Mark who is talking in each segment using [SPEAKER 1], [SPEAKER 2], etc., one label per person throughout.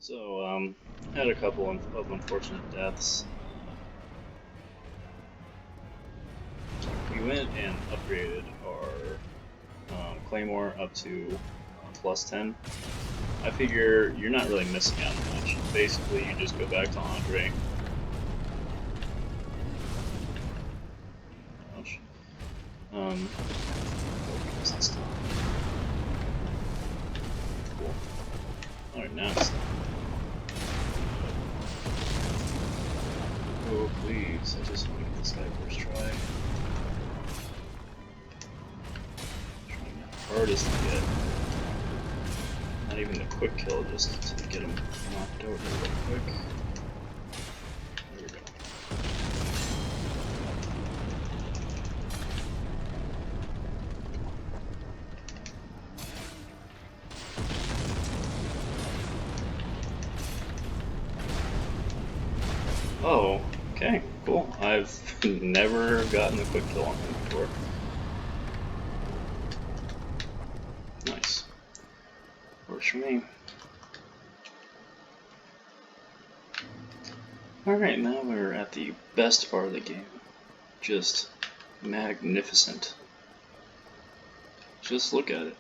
[SPEAKER 1] So, had a couple of unfortunate deaths. We went and upgraded our Claymore up to +10. I figure you're not really missing out much. Basically, you just go back to Andre. Ouch. Focus this time. Cool. Alright, now it's oh, please. I just want to get this guy first try. Trying my hardest to get. Not even a quick kill, just to get him knocked over real quick. There we go. Oh, okay, cool. I've never gotten a quick kill on him before. Nice. Works for me. Alright, now we're at the best part of the game. Just magnificent. Just look at it.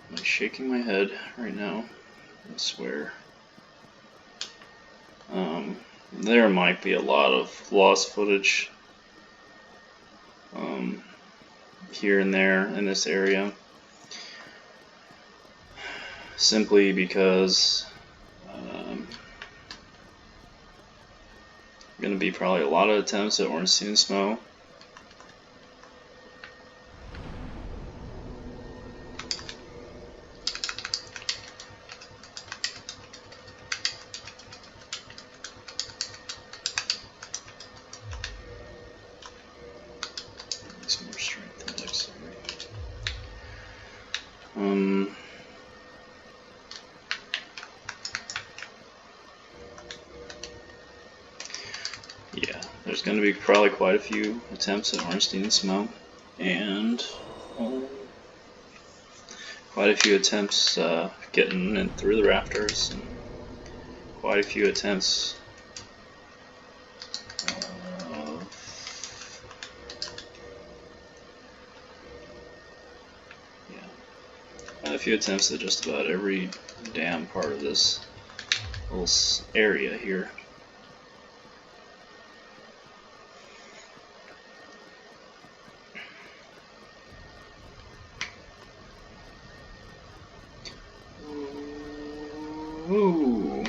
[SPEAKER 1] I'm shaking my head right now, I swear. There might be a lot of lost footage here and there in this area, simply because going to be probably a lot of attempts at Ornstein Smough. Some more strength and dexterity. Yeah, there's going to be probably quite a few attempts at Ornstein Smough, and quite a few attempts getting in through the rafters, and quite a few attempts at just about every damn part of this little area here. Ooh.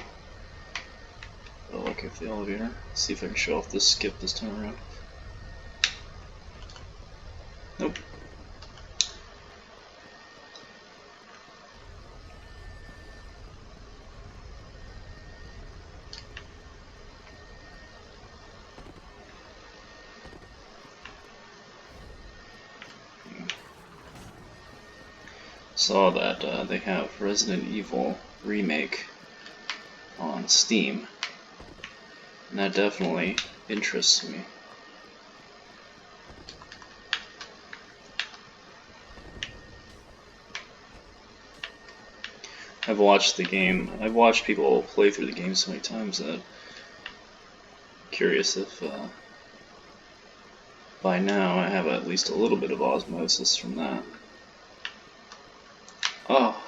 [SPEAKER 1] Well, lucky with the elevator. Let's see if I can show off this skip this time around. Nope. Saw that they have Resident Evil Remake on Steam, and that definitely interests me. I've watched people play through the game so many times that I'm curious if by now I have at least a little bit of osmosis from that. Oh.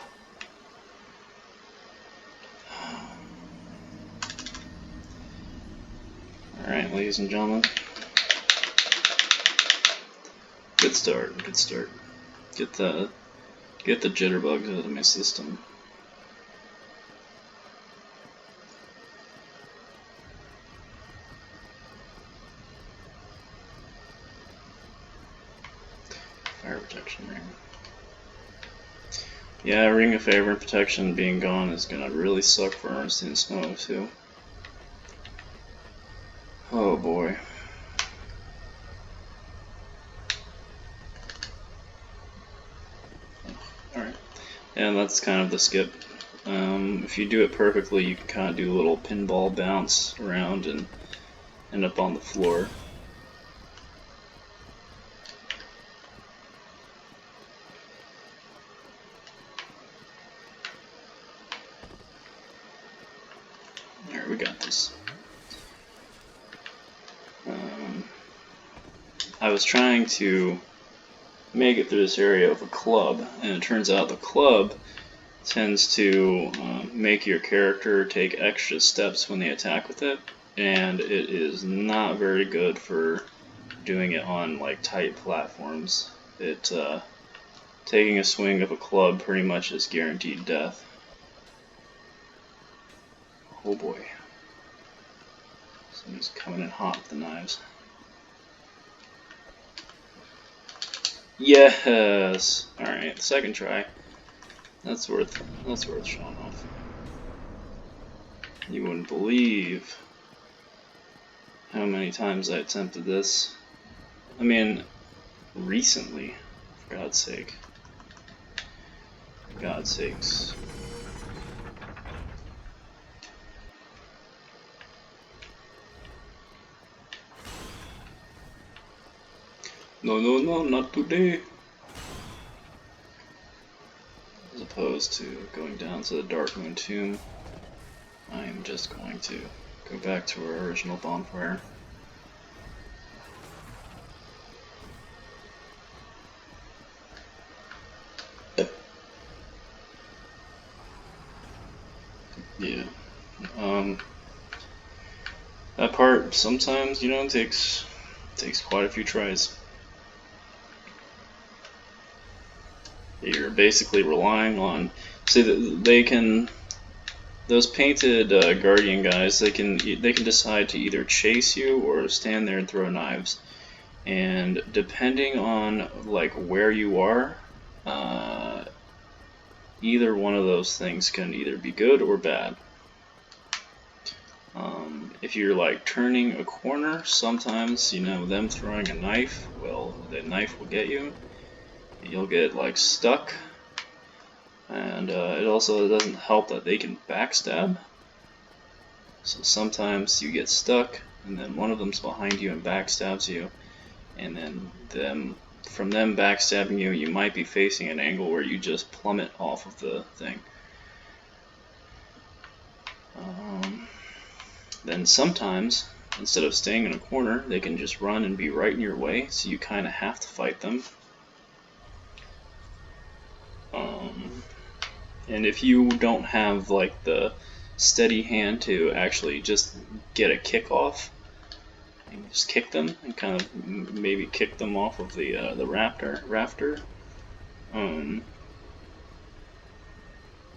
[SPEAKER 1] Alright, ladies and gentlemen. Good start, good start. Get the jitterbugs out of my system. Fire protection ring. Yeah, Ring of Favor and Protection being gone is gonna really suck for Ornstein Smough too. Oh boy. Alright. And that's kind of the skip. If you do it perfectly, you can kind of do a little pinball bounce around and end up on the floor. we got this. I was trying to make it through this area with a club, and it turns out the club tends to make your character take extra steps when they attack with it, and it is not very good for doing it on like tight platforms. Taking a swing of a club pretty much is guaranteed death. Oh boy. Somebody's coming in hot with the knives. Yes! Alright, second try. That's worth showing off. You wouldn't believe how many times I attempted this. I mean, recently, for God's sake. For God's sakes. No, no, no, not today. As opposed to going down to the Dark Moon Tomb, I am just going to go back to our original bonfire. Yeah. That part sometimes, you know, takes quite a few tries. You're basically relying on, see that they can, those painted guardian guys, they can decide to either chase you or stand there and throw knives, and depending on like where you are, either one of those things can either be good or bad. If you're like turning a corner, sometimes, you know, them throwing a knife, well, the knife will get you. You'll get like stuck, and it also doesn't help that they can backstab. So sometimes you get stuck, and then one of them's behind you and backstabs you, and then from them backstabbing you, you might be facing an angle where you just plummet off of the thing. Then sometimes, instead of staying in a corner, they can just run and be right in your way, so you kind of have to fight them. And if you don't have like the steady hand to actually just get a kick off, and just kick them and kind of maybe kick them off of the rafter,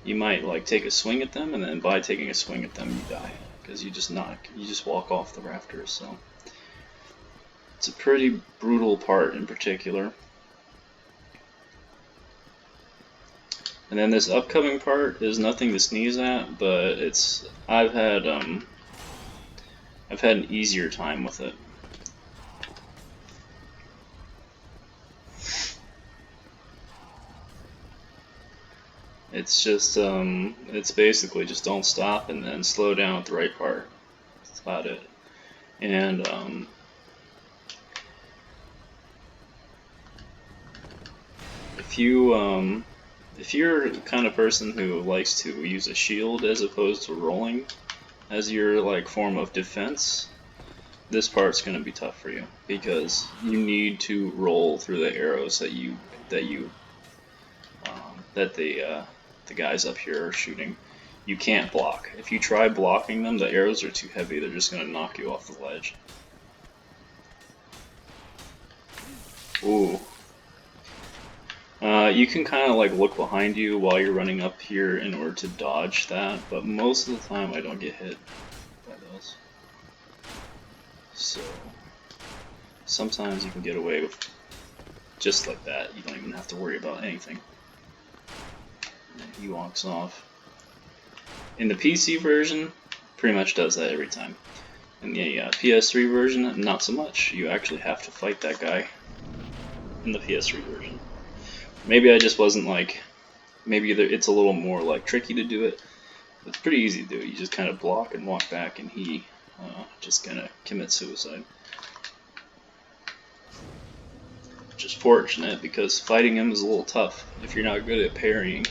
[SPEAKER 1] you might like take a swing at them, and then by taking a swing at them, you die because you just walk off the rafters. So it's a pretty brutal part in particular. And then this upcoming part is nothing to sneeze at, but I've had an easier time with it. It's just it's basically just don't stop and then slow down at the right part. That's about it. And if you're the kind of person who likes to use a shield as opposed to rolling as your like form of defense, this part's going to be tough for you because you need to roll through the arrows that the guys up here are shooting. You can't block. If you try blocking them, the arrows are too heavy. They're just going to knock you off the ledge. Ooh. You can kind of like look behind you while you're running up here in order to dodge that, but most of the time I don't get hit by those. So sometimes you can get away with just like that. You don't even have to worry about anything. And he walks off. In the PC version, pretty much does that every time. In the PS3 version, not so much. You actually have to fight that guy in the PS3 version. Maybe I just wasn't like, maybe it's a little more like tricky to do it. It's pretty easy to do it. You just kind of block and walk back, and he just gonna commit suicide. Which is fortunate because fighting him is a little tough if you're not good at parrying.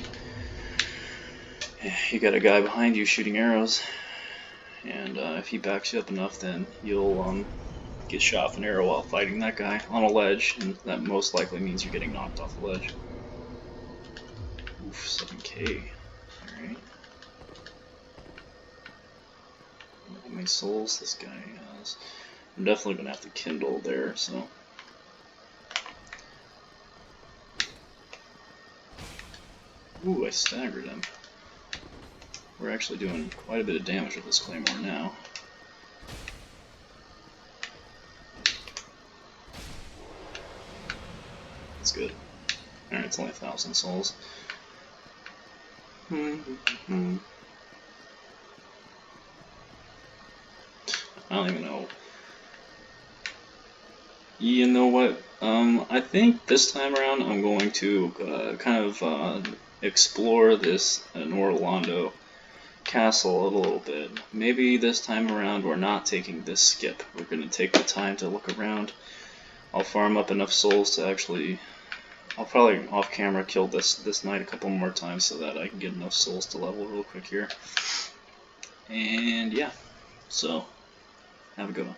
[SPEAKER 1] You got a guy behind you shooting arrows. and if he backs you up enough, then you'll get shot with an arrow while fighting that guy on a ledge, and that most likely means you're getting knocked off the ledge. Oof, 7k. Alright. How many souls this guy has? I'm definitely gonna have to kindle there, so. Ooh, I staggered him. We're actually doing quite a bit of damage with this claymore now. That's good. Alright, it's only 1,000 souls. I don't even know. You know what? I think this time around I'm going to kind of explore this anor londo castle a little bit. Maybe this time around we're not taking this skip. We're going to take the time to look around. I'll farm up enough souls to actually... I'll probably off camera kill this knight a couple more times so that I can get enough souls to level real quick here. And yeah, so have a good one.